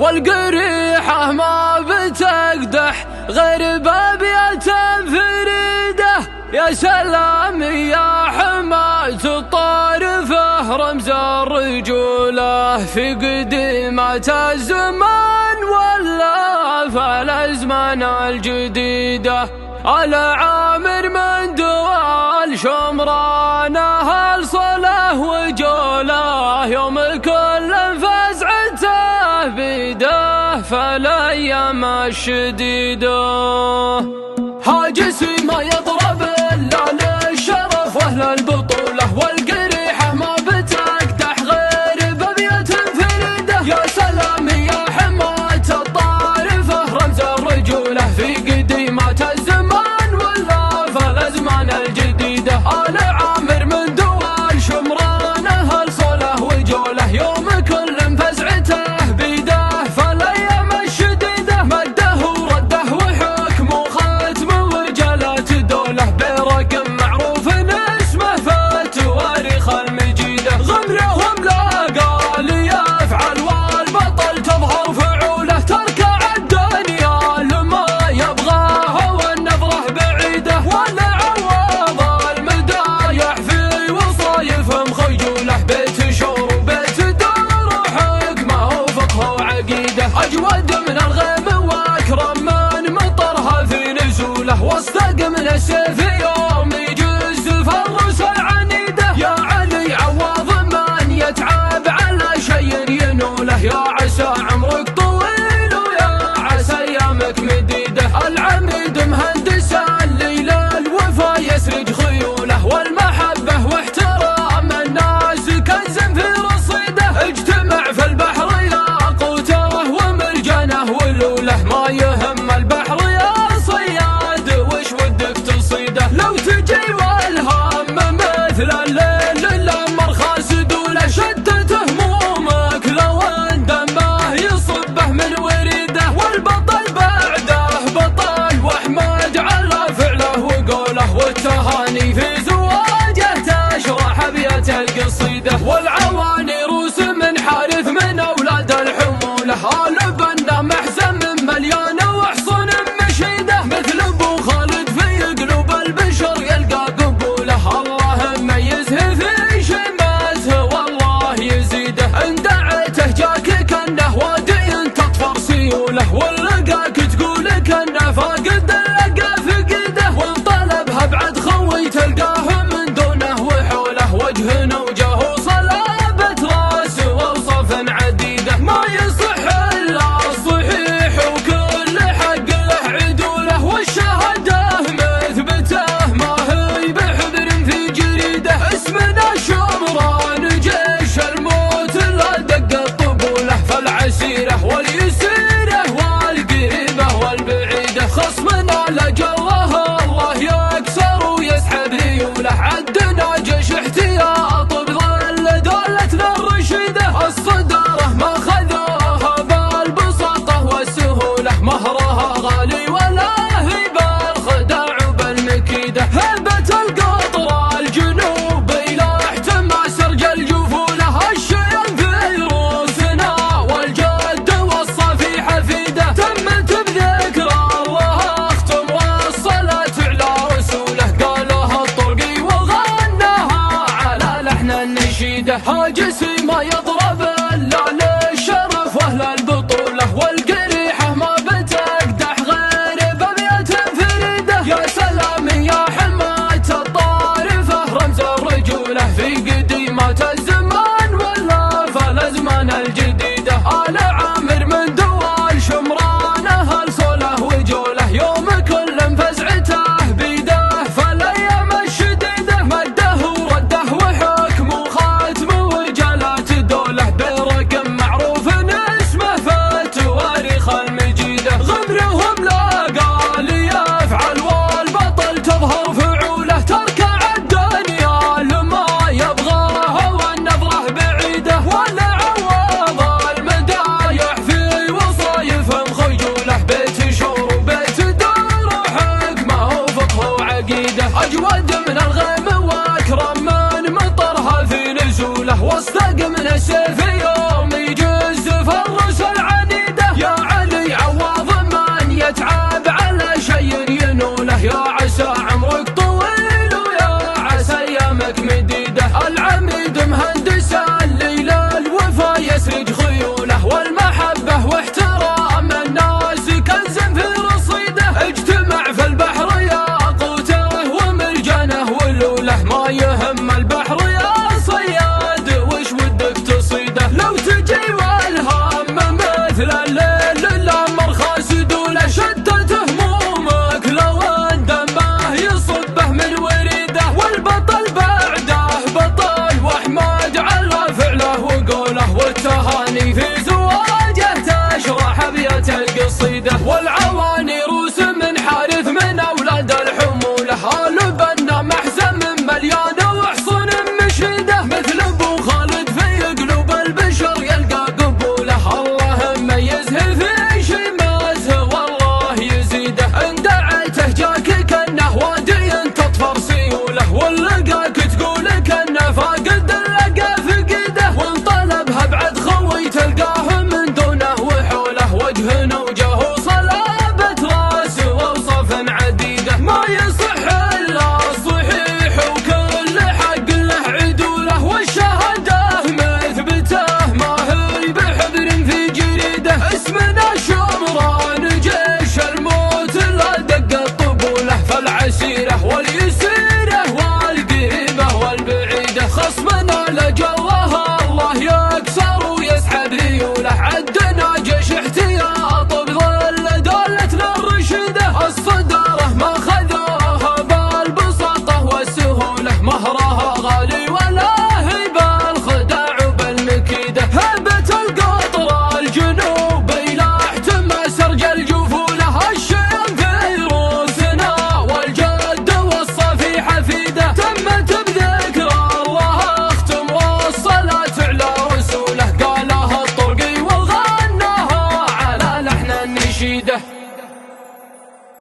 والقريحة ما بتقدح غير بابية فريدة. يا سلام يا حماة الطارفة رمز الرجولة في قديمة الزمان ولا في الأزمان الجديدة. العامر من دوال شمران أهل صلاة وجوله يوم كل فزعته بيده فالأيام الشديدة. هاجسي ما يضرب إلا للشرف وأهل البطولة والقريحة ما بتقدح غير بابية فريدة. يا سلام يا حماة الطارفة رمز الرجولة في قديمة الزمان ولا في الأزمان الجديدة. العامر من دوال شمران أهل صلاة وجوله يوم كل فزعته بيده فالأيام الشديدة. مده ورده وحكمه ختم ورجالات دوله برقم معروف اسمه في التواريخ المجيدة. غمرهم لاقى ليفعل والبطل تظهر فعوله تركع الدنيا لما يبغاه والنظرة بعيدة. ولا عوض المدايح في وصايف مخجوله بيت شور وبيت دار وحكمه وفقه وعقيدة. أجود من الغيم وأكرم من مطرها في نزوله واصدق من السيف يوم يجز فالرس العنيدة. يا علي عوض من يتعب على شيء ينوله يا عسى عمرك طويل ويا عسى أيامك مديدة. العميد مهندس الليل الوفا يسرج خيوله والمحبة واحترام الناس كنز في رصيده. اجتمع في البحر ياقوته ومرجانه ولوله ما يهم البحر يا صياد وش ودك تصيده. لو تجي والهم مثل الليل لما رخاص دوله شتت همومك لو ان دمه يصبه من وريده. والبطل بعده بطل واحمد على فعله وقوله والتهاني في زواجه تشرح ابيات القصيده. والعواني روس من حارث من اولاد الحموله آل بنا محزن من مليانه وحصن مشيده. مثل ابو خالد في قلوب البشر يلقى قبوله الله ميزه في شماته والله يزيده. ان دعيته جاك كانه وادي تطفر سيوله ولقاك تقول كانه فاقد لقى فقده. وان طلبها بعد خوي تلقاه من دونه وحوله وجه وجهه صلابة راس ووصف عديده. ما يصح الا الصحيح وكل حق له عدوله والشهاده مثبته ما هي بحبر في جريده. اسمنا شمران جيش الموت لا دق الطبوله فالعسيره واليسيره والقريبه والبعيده. خصمنا لجوه الله يكسر ويسحب ريوله عدنا جيش احتياط بظل دولتنا الرشيده. الصداره ما خذوها بالبساطه والسهوله مهرها غالي ولا هي بالخداع وبالمكيده. هبه القطر الجنوبي لا احتماس رجال جفوله الشيم في روسنا والجد والصفي حفيده. تمت بذكرى الله اختم والصلاه على رسوله قالها الطرقي وغناها على لحن النشيده. هاجس